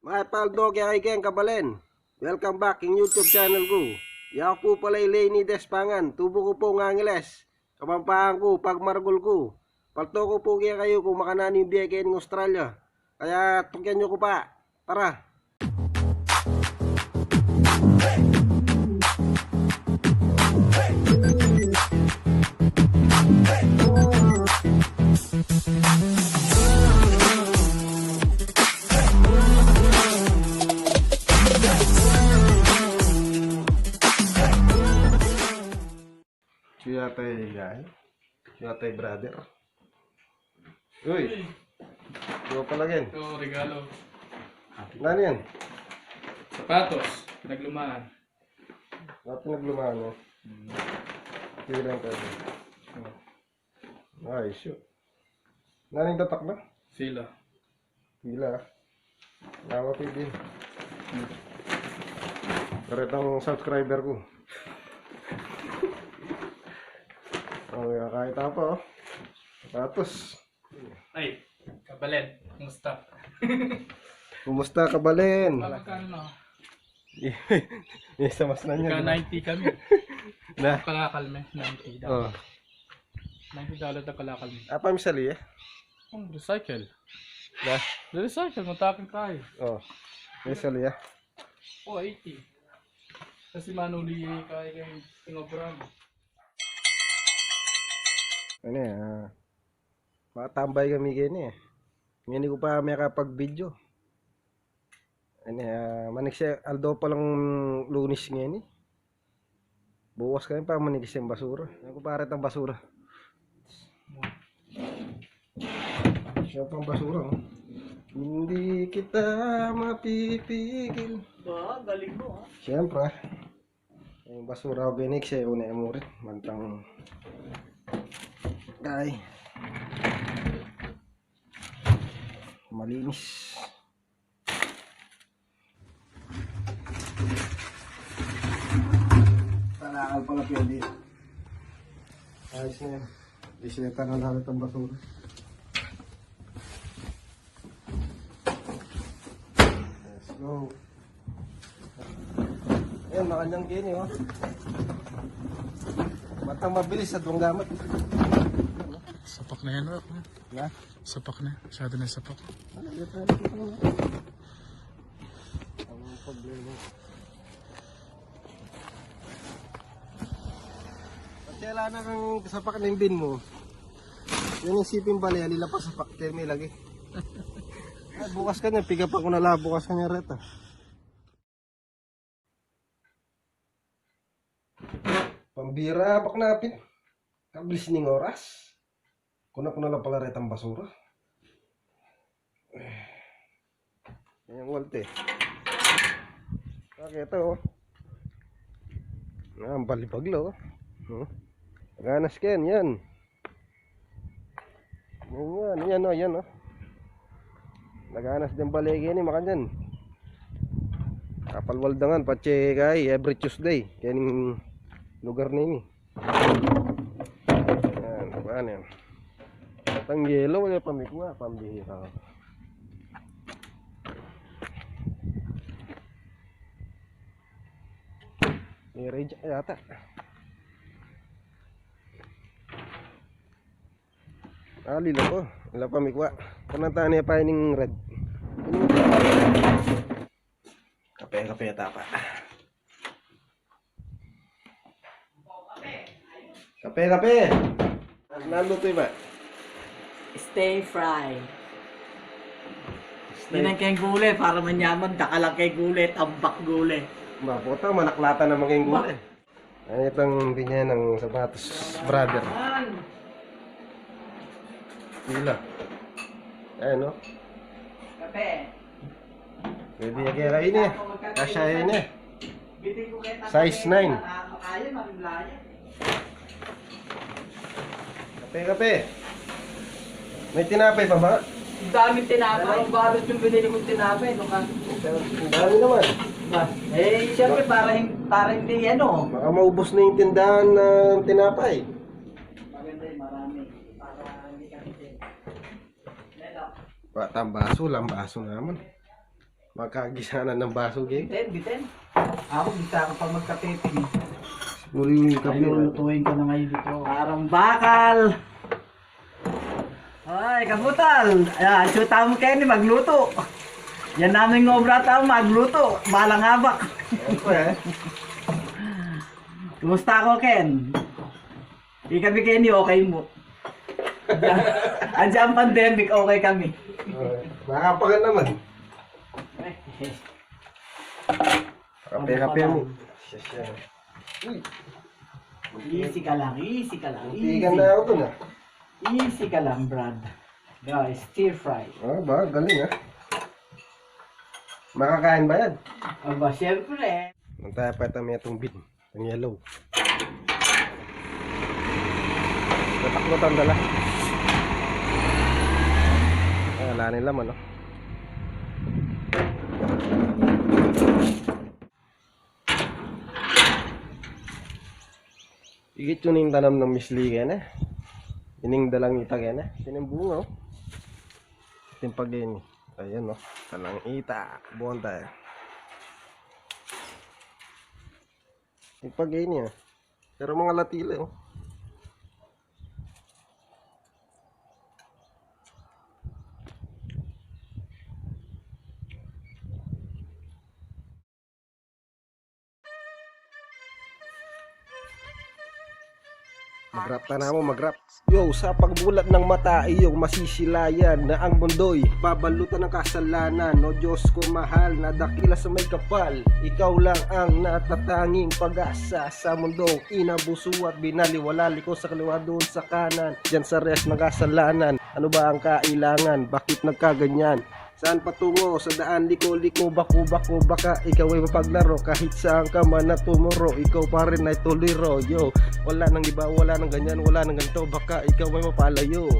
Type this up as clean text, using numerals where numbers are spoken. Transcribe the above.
Mga paldo kaya kayong kabalen. Welcome back king YouTube channel ko. Ya ko pala Lenny Despangan. Tubo ko po ng Angeles. Kapampahan ko, pagmargol ko. Palto ko po kaya kayo kung makanani yung biya kayo ng Australia. Kaya tukyan nyo ko pa. Tara. Siyatay guys. Siyatay brother. Uy. Ito pala yan. Ito, regalo. Ano yan? Sapatos. Pinaglumaan. Bakit pinaglumaan mo? Tignan tayo. Ay, shoot. Naning tatak na? Sila. Gila. Nawa pwede. Karetang subscriber ko. Okay, kahit apa oh. Sapatos. Ay, kabalen. Kumusta? Kumusta kabalen? Magkano na? Isa mas na niya. Magka 90 kami. Na. Kalakalme. 90 Oh. dollars. $90 na kalakalme. Apa misali eh? Recycle. Na. Recycle, matakin tayo. Oh. Misali eh. Oh, 80. Kasi manuli kaya kayong tingobrang. Ano eh, makatambay kami gini eh. Ngayon ko pa may kapag-video. Ano manik siya, aldo pa lang Lunis ngayon eh. Bukas kami pa manik siyang basura. Ano ko paret ang basura. Siya pang basura oh. Hindi kita mapipigil. Ba, galing mo ah. Siyempre. Yung basura organic siya, una mo rin. Mantang ay malinis. Talakal pala pwede. Ayos na yan. Isineta na lahat ang basura. Let's go. Ayan, makanyang kini oh. Matang mabilis sa duwang gamit. Sapak na yan, Rock. Na? Sapak na. Masyado na sapak. Ano dito na dito na? Ang problema. Pati ala na kang sapak na yung bin mo. Yan yung siping bali, alila pa sapak kayo may lagi. Ay, bukas ka niya, piga pa ko na la, bukas ka niya reta. Pambira, bak napin. Kabilis ning oras. Kuna lang pala retang basura. Yan yung walte. Okay, ito oh. Ang balibaglo oh. Ganas ken yan. Yan oh. Naganas din baligi ni makanyan. Kapalwaldangan pache kay every Tuesday. Kaning lugar nini. Yan, paano yan? Ang yelo, wala pamikwa, pambihira. I-reject yata. Lila ko, wala pamikwa. Kanantaan niya pa yung red. Kape yata pa. Kape. Naluto ba? Stay fry. Yan ang kayong gulay para manyaman. Dakalang kay gulay, tambak gulay. Maputa, manaklata na maging gulay. Ay, itong binyan ng sapatos, brother. Pila. Ayan, no? Kape. Pwede yung kaya kain eh. Kasya yun eh. Size 9. Kaya, marimlaya. Kape. May tinapay pa ba? Ang daming tinapay. Ang balot yung binili kong tinapay. Ano ka? Ang dami naman. Siyempre para hindi ano. Baka maubos na yung tindahan ng tinapay. Maganda yung marami. Para hindi kami din. Batang baso, lambaso naman. Magkagisa na ng baso, Geng. Bitin. Ako, bisa ka pa magkapiping. Siguro yung kape. Lutuin ko na ngayon dito. Parang bakal. Ay, kabutal. Ayan, suta mo Kenny, magluto. Yan namin ngobra tao, magluto. Balang habak. Kumusta ako, Ken? Di kami Kenny, okay mo. Andiyan ang pandemic, okay kami. Nakapagal naman. Kape mo. Easy ka lang, easy ka lang. Ikan na ako dun ah. Easy ka lang, Brad. Guys, stir fry. Ah, ba? Galing ah. Makakain ba yan? Aba, syempre. Nantaya pa itong itong bin. Ang yellow. Nataklo ang dala. Ay, wala nila man oh. Igit yun yung tanam ng misli kaya na. Ining dalang ita kaya na. Ining bunga oh. Iting pag-ini. Ayan oh. Dalang ita. Buwan tayo. Iting pag-ini ah. Pero mga latila oh. Magrap na mo, magrap. Yo, sa pagbulat ng mata iyong masisilayan na ang mundo'y babalutan ng kasalanan. O Diyos ko mahal na dakila sa may kapal. Ikaw lang ang natatanging pag-asa sa mundong inabuso at binaliwalali ko sa kaliwa doon sa kanan. Diyan sa rest ng kasalanan. Ano ba ang kailangan? Bakit nagkaganyan? Saan patungo? Sa daan liko-liko, bako-bako, baka ikaw ay mapaglaro. Kahit saan ka man na tumuro, ikaw pa rin ay tuliro. Yo, wala nang iba, wala nang ganyan, wala nang ganito, baka ikaw ay mapalayo.